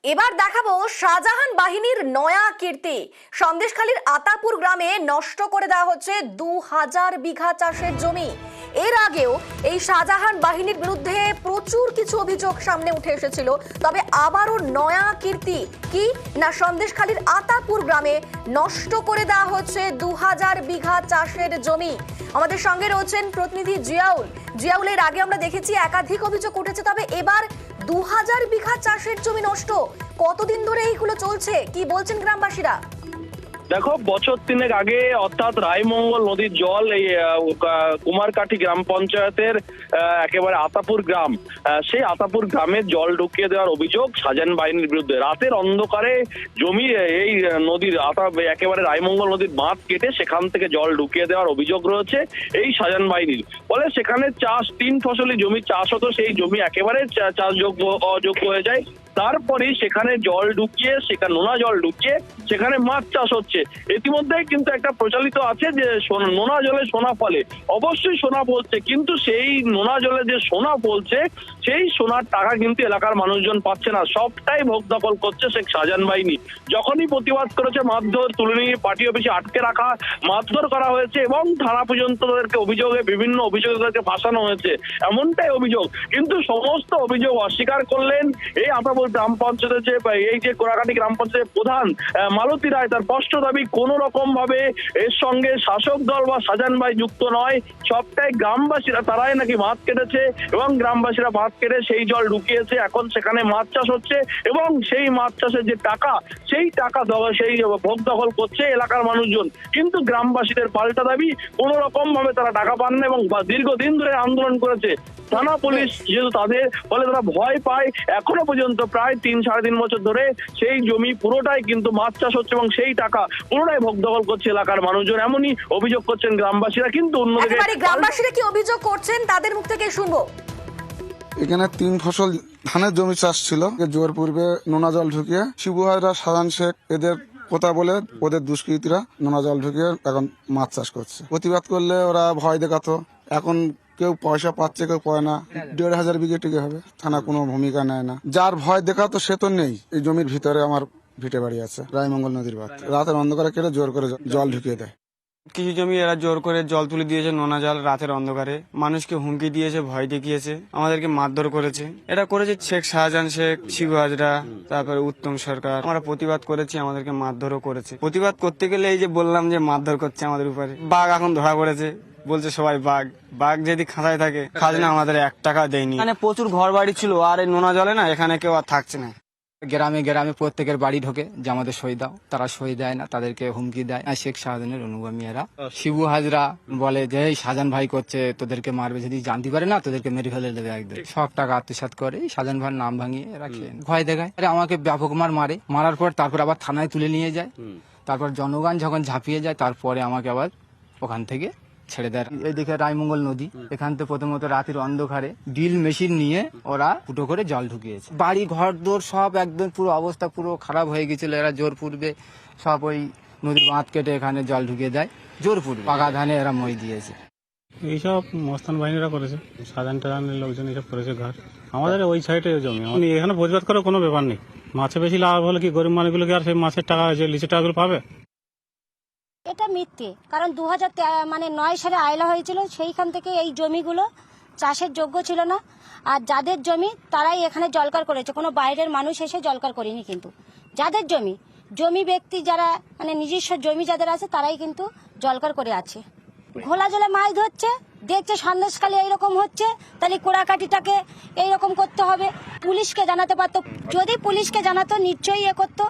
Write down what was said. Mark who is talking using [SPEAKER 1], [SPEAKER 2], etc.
[SPEAKER 1] এবার দেখাবো শাহজাহান বাহিনীর নয়া কীর্তি। সন্দেশখালীর আতাপুর গ্রামে নষ্ট করে দেওয়া হচ্ছে 2000 বিঘা চাষের জমি। এর আগেও এই শাহজাহান বাহিনীর বিরুদ্ধে প্রচুর কিছু অভিযোগ সামনে উঠে এসেছিল, তবে আবারও নয়া কীর্তি কি না, সন্দেশখালীর আতাপুর গ্রামে নষ্ট করে দেওয়া হচ্ছে 2000 বিঘা চাষের জমি। আমাদের সঙ্গে রয়েছেন প্রতিনিধি জিয়াউলের আগে আমরা দেখেছি একাধিক অভিযোগ উঠেছে, তবে এবার 2000 বিঘা চাষের জমি নষ্ট। কতদিন ধরে এইগুলো চলছে, কি বলছেন গ্রামবাসীরা?
[SPEAKER 2] দেখো, বছর তিনেক আগে অর্থাৎ রায়মঙ্গল নদীর জল এই কুমারকাঠি গ্রাম পঞ্চায়েতের একেবারে আতাপুর গ্রাম, সেই আতাপুর গ্রামে জল ঢুকিয়ে দেওয়ার অভিযোগ শাহজাহান বাহিনীর বিরুদ্ধে। রাতের অন্ধকারে জমি এই নদীর একেবারে রায়মঙ্গল নদীর বাঁধ কেটে সেখান থেকে জল ঢুকিয়ে দেওয়ার অভিযোগ রয়েছে এই শাহজাহান বাহিনীর। ফলে সেখানে চাষ 3 ফসলি জমি চাষ হতো, সেই জমি একেবারে চাষযোগ্য অযোগ্য হয়ে যায়। তারপরে সেখানে জল ঢুকিয়ে, সেখানে নোনা জল ঢুকিয়ে সেখানে মাছ চাষ হচ্ছে। ইতিমধ্যেই কিন্তু একটা প্রচলিত আছে যে নোনা জলে সোনা ফলে। অবশ্যই সোনা ফলছে, কিন্তু সেই নোনা জলে যে সোনা ফলছে সেই সোনার টাকা কিন্তু এলাকার মানুষজন পাচ্ছে না, সবটাই ভোগ দখল করছে শেখ শাহজাহান বাহিনী। যখনই প্রতিবাদ করেছে মারধর, তুলে নিয়ে পার্টি অফিসে আটকে রাখা, মারধর করা হয়েছে এবং থানা পর্যন্ত তাদেরকে অভিযোগে বিভিন্ন অভিযোগে তাদেরকে ফাঁসানো হয়েছে, এমনটাই অভিযোগ। কিন্তু সমস্ত অভিযোগ অস্বীকার করলেন এই আতাপুর গ্রাম পঞ্চায়েতের যে এই যে কোরাকাটি গ্রাম পঞ্চায়েতের প্রধান মালতী রায়। তার স্পষ্ট দাবি, কোন রকম ভাবে এর সঙ্গে শাসক দল বা শাহজাহান ভাই যুক্ত নয়, সবটাই গ্রামবাসীরা, তারাই নাকি মাছ কেটেছে এবং গ্রামবাসীরা মাছ কেটে সেই জল ঢুকিয়েছে। এখন সেখানে মাছ চাষ হচ্ছে এবং সেই মাছ চাষের যে টাকা, সেই টাকা সেই ভোগ দখল করছে এলাকার মানুষজন। কিন্তু গ্রামবাসীদের পাল্টা দাবি, কোন রকম ভাবে তারা টাকা পান না এবং দীর্ঘদিন ধরে আন্দোলন করেছে। থানা পুলিশ যেহেতু তাদের, ফলে তারা ভয় পায়। এখনো পর্যন্ত প্রায় 3-3.5 বছর ধরে সেই জমি পুরোটাই কিন্তু মাছ চাষ হচ্ছে এবং সেই টাকা পুরোটাই ভোগ দখল করছে এলাকার মানুষজন, এমনই অভিযোগ করছেন গ্রামবাসীরা। কিন্তু অন্যদিকে
[SPEAKER 1] গ্রামবাসীরা কি অভিযোগ করছেন তাদের মুখ থেকে শুনবো।
[SPEAKER 3] এখানে 3 ফসল ধানের জমি চাষ ছিল, জোর পূর্বে নোনা জল ঢুকিয়ে শিবুহাজরা, শাহজাহান শেখ এদের কথা বলে ওদের দুষ্কৃতীরা নোনা জল ঢুকিয়ে এখন মাছ চাষ করছে। প্রতিবাদ করলে ওরা ভয় দেখাতো, এখন কেউ পয়সা পাচ্ছে, কেউ পায় না। 1500 বিঘে টিকে হবে, থানা কোনো ভূমিকা নেয় না। যার ভয় দেখাতো সে তো নেই। এই জমির ভিতরে আমার ভিটে বাড়ি আছে, রায়মঙ্গল নদীর বাঁধ। রাতের অন্ধকারে কেটে জোর করে জল ঢুকিয়ে দেয়।
[SPEAKER 4] কিছু জমি এরা জোর করে জল তুলে দিয়েছে, নোনা জল রাতের অন্ধকারে। মানুষকে হুমকি দিয়েছে, ভয় দেখিয়েছে, আমাদেরকে মারধর করেছে। এটা করেছে শেখ শাহজাহান শেখ, শিবু হাজরা, তারপরে উত্তম সরকার। আমরা প্রতিবাদ করেছি, আমাদেরকে মারধরও করেছে। প্রতিবাদ করতে গেলে এই যে বললাম যে মারধর করছে আমাদের উপরে। বাঘ এখন ধরা পড়েছে, বলছে সবাই বাঘ যদি খাঁচায় থাকে, খাজনা আমাদের 1 টাকা দেয়নি। মানে প্রচুর ঘর বাড়ি ছিল, আর এই নোনা জলে না এখানে কেউ আর থাকছে না।
[SPEAKER 5] গ্রামে গ্রামে প্রত্যেকের বাড়ি ঢোকে যে আমাদের সই দাও, তারা সই দেয় না, তাদেরকে হুমকি দেয়। শেখ শাহজাহানের অনুগামী এরা। শিবু হাজরা বলে যে এই শাহজাহান ভাই করছে, তোদেরকে মারবে, যদি জানতে পারে না তোদেরকে মেরে ফেলে দেবে একদম। সব টাকা আত্মসাৎ করে শাহজাহান ভাইয়ের নাম ভাঙিয়ে এরা খেয়ে ভয় দেখায়। আমাকে ব্যাপক মারার পর তারপর আবার থানায় তুলে নিয়ে যায়। তারপর জনগণ যখন ঝাঁপিয়ে যায়, তারপরে আমাকে আবার ওখান থেকে ছেড়ে দেয়। এইদিকে রায়মঙ্গল নদী, এখান থেকে প্রথমত রাতের অন্ধকারে ড্রিল মেশিন নিয়ে ওরা ফুটো করে জল ঢুকিয়েছে। বাড়ি ঘর দোর সব একদম পুরো অবস্থা পুরো খারাপ হয়ে গেছিল। এরা জোর পূর্বে সব ওই নদীর বাঁধ কেটে এখানে জল ঢুকিয়ে দেয়। জোর পূর্বে পাকা ধানে এরা মই দিয়েছে।
[SPEAKER 6] এইসব মস্তান বাহিনীরা করেছে, সাধারণ লোকজন এইসব করেছে। ঘর আমাদের ওই সাইডে জমি, এখানে প্রতিবাদ করার কোনো ব্যাপার নেই। মাছে বেশি লাভ হলে কি গরিব মানুষগুলো কি আর সেই মাছের টাকা, যে লিচের টাকাগুলো পাবে?
[SPEAKER 7] এটা মিথ্যে, কারণ 2009 সালে আয়লা হয়েছিল, সেইখান থেকে এই জমিগুলো চাষের যোগ্য ছিল না। আর যাদের জমি তারাই এখানে জলকার করেছে, কোনো বাইরের মানুষ এসে জলকার করেনি। কিন্তু যাদের জমি ব্যক্তি যারা নিজস্ব জমি যাদের আছে, তারাই কিন্তু জলকার করে আছে। ঘোলা জলে মাছ ধরছে, দেখছে সন্দেশখালী এইরকম হচ্ছে, তাহলে কোড়াকাঠিটাকে এইরকম করতে হবে। পুলিশকে জানাতে পারতো, যদি পুলিশকে জানাতো নিশ্চয়ই করতো।